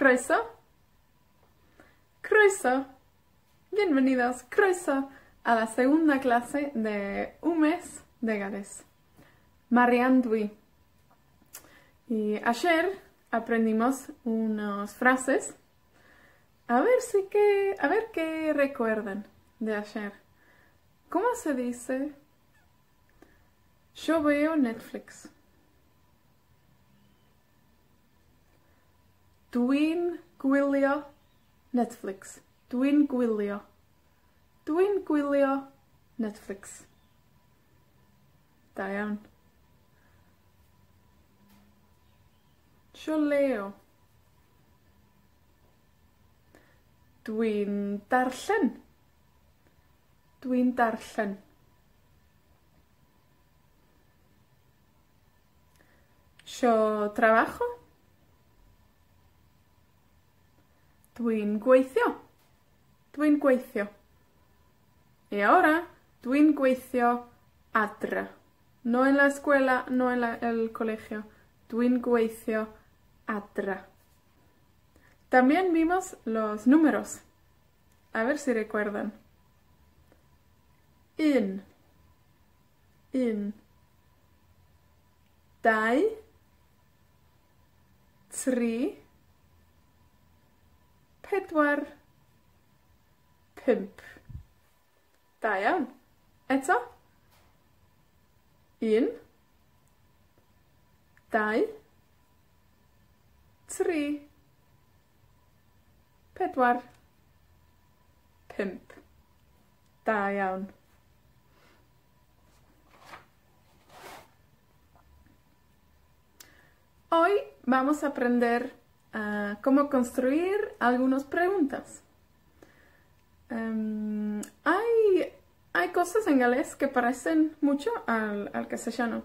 Croeso. Croeso. Bienvenidos, croeso, a la segunda clase de un mes de galés. Marianne Dwi. Y ayer aprendimos unas frases. A ver qué recuerdan de ayer. ¿Cómo se dice? Yo veo Netflix. Dwi'n gwylio Netflix. Dwi'n gwylio. Dwi'n gwylio Netflix. Da iawn. Yo leo. Dwi'n darllen. Dwi'n darllen. Yo trabajo. Dwi'n gweithio. Dwi'n gweithio. Y ahora, dwi'n gweithio adra. No en la escuela, no en el colegio. Dwi'n gweithio adra. También vimos los números. A ver si recuerdan. Un. Dau. Tri. Pedwar. Pump. Da iawn. Eto. Un. Dau. Tri. Pedwar. Pump. Da iawn. Hoy vamos a aprender cómo construir algunas preguntas. Hay cosas en galés que parecen mucho al castellano.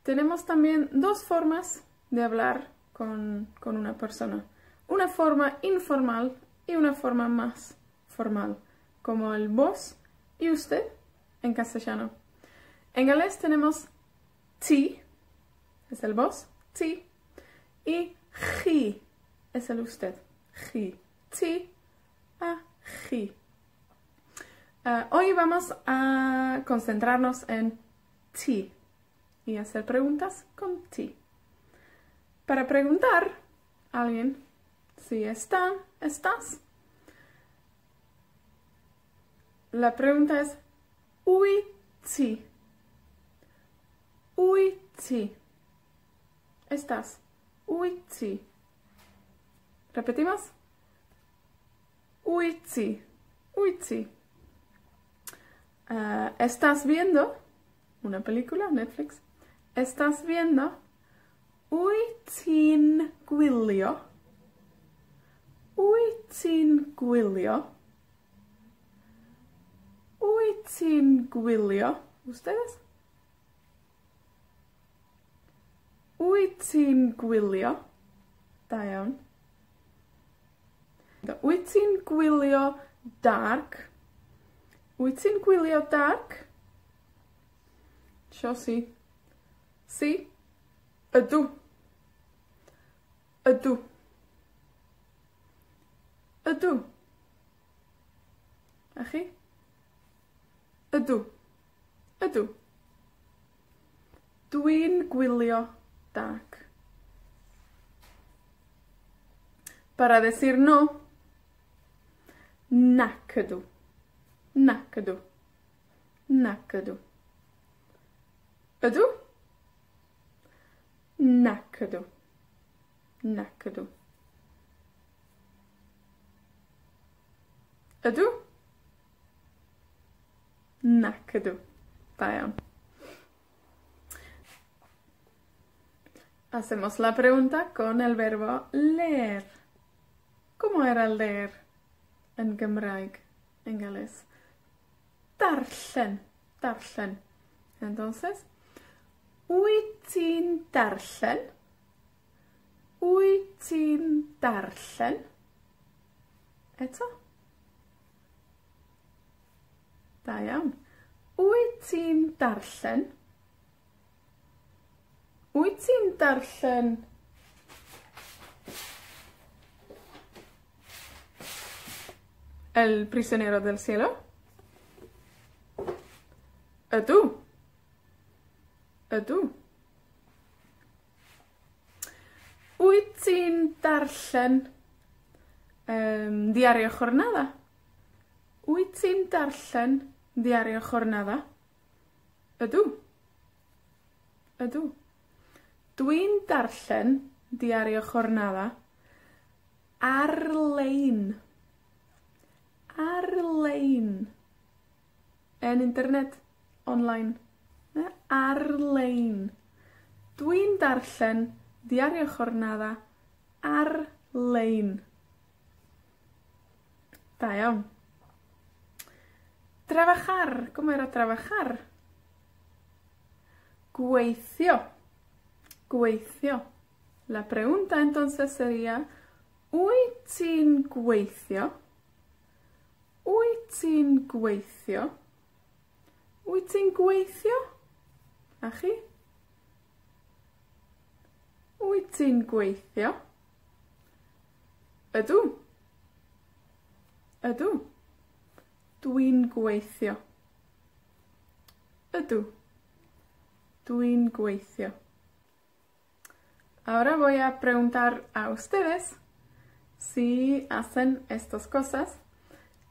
Tenemos también dos formas de hablar con una persona. Una forma informal y una forma más formal, como el vos y usted en castellano. En galés tenemos ti, es el vos, ti, y ji es el usted, ji, ti, a ji. Hoy vamos a concentrarnos en ti y hacer preguntas con ti. Para preguntar a alguien si está, estás, la pregunta es ui ti. Ui ti. Estás. Ui ti. ¿Repetimos? Ui ti. Ui ti. ¿Estás viendo una película, Netflix? ¿Estás viendo? Ui ti'n gwylio. Ui ti'n gwylio. Ui ti'n gwylio. ¿Ustedes? Ui ti'n gwylio. Da iawn. Wyt ti'n gwylio dark? Wyt ti'n gwylio dark? Sio si. Si. Ydw. Ydw. Ydw. A chi? Ydw. Ydw. Dwi'n gwylio dark. Para decir no, nac ydw. Nac ydw. Nac ydw. Ydw? Nac ydw. Nac ydw. Ydw? Nac ydw. Da iawn. Hacemos la pregunta con el verbo leer. ¿Cómo era leer en Gymraeg, en galés? Darllen, darllen. Entonces, wyt ti'n darllen? Wyt ti'n darllen? Eto? Da iawn. Wyt ti'n darllen? Wyt ti'n darllen El prisionero del cielo? Ydw. Ydw. Wyt ti'n darllen Diario Jornada? Wyt ti'n darllen Diario Jornada? Ydw. Ydw. Dwi'n darllen Diario Jornada ar-lein. Ar-lein. En internet. Online. Ar-lein. Dwi'n darllen Diario Jornada ar-lein. Da iawn. Trabajar. ¿Cómo era trabajar? Gweithio. Gweithio. La pregunta entonces sería, wyt ti'n gweithio? Wyt ti'n gweithio? Wyt ti'n gweithio? A chi? Wyt ti'n gweithio? Ydw. Ydw. Dwi'n gweithio. Ydw. Dwi'n gweithio. Ahora voy a preguntar a ustedes si hacen estas cosas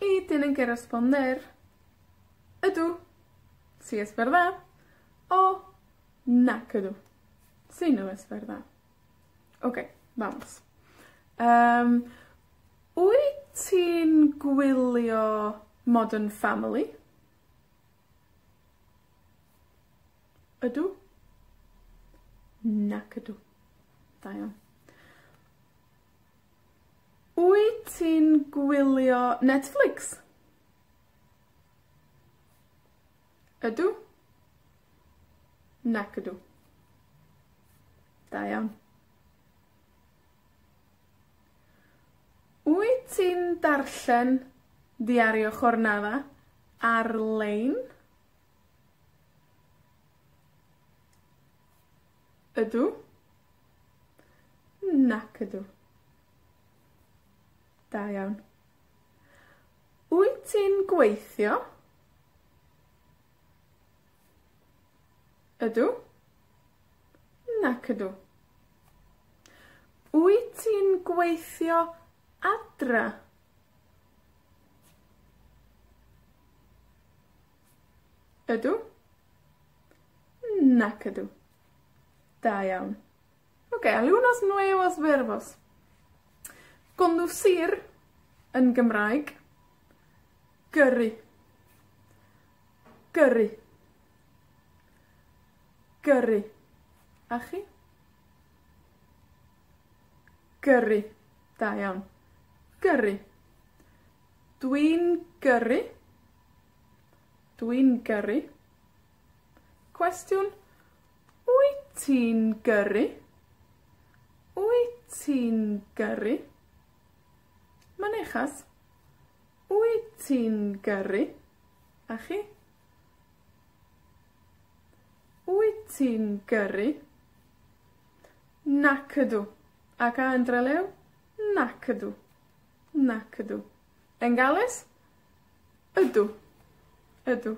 y tienen que responder ydw, si es verdad, o nac ydw, si no es verdad. Ok, vamos. Wyt ti'n gwylio Modern Family? Ydw? Nac ydw. Da iawn. Wyt ti'n gwylio Netflix? Ydw? Nac ydw. Da iawn. Wyt ti'n darllen Diario Jornada ar-lein? Ydw? Nac ydw. Da iawn. Wyt ti'n gweithio? Ydw? Nac ydw. Wyt ti'n gweithio adra? Ydw? Nac ydw. Da iawn. Ok, algunos nuevos verbos. Conducir en Gymraeg. Gyrru. Gyrru. Gyrru. A chi? Gyrru. Da iawn. Gyrru. Dwi'n gyrru. Dwi'n gyrru. Cwestiwn. Wyt ti'n gyrru? Wyt ti'n gyrru? Manechas. Wyt ti'n gyrru? A chi? Wyt ti'n gyrru? Nac ydw. Ac a entre leu? Nac ydw. Nac ydw. En Gales? Ydw. Ydw.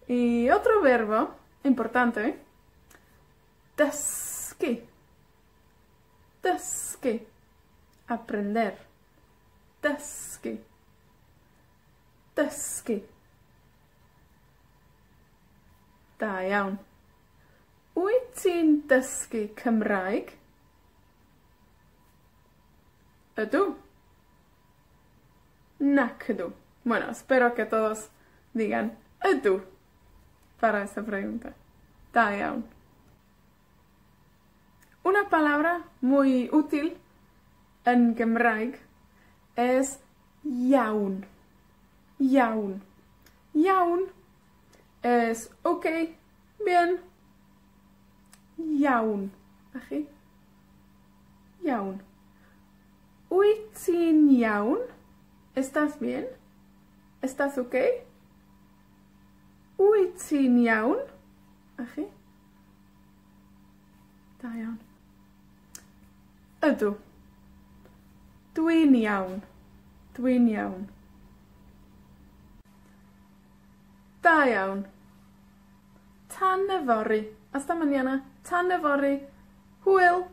Y otro verbo importante. Dysgu. Dysgu. Aprender. Dysgu. Dysgu. Da iawn. Wyt ti'n dysgu Cymraeg? Ydw. Nac ydw. Bueno, espero que todos digan ydw para esta pregunta. Da iawn. Una palabra muy útil en Gymraeg es iawn. Iawn. Iawn es ok, bien. Iawn. A chi? Iawn. Wyt ti'n iawn? ¿Estás bien? ¿Estás ok? Wyt ti'n iawn? A chi? Da iawn. Ydw. Dwi'n iawn. Dwi'n iawn. Da iawn. Tan yfory. Hasta mañana. Tan yfory. Hwyl!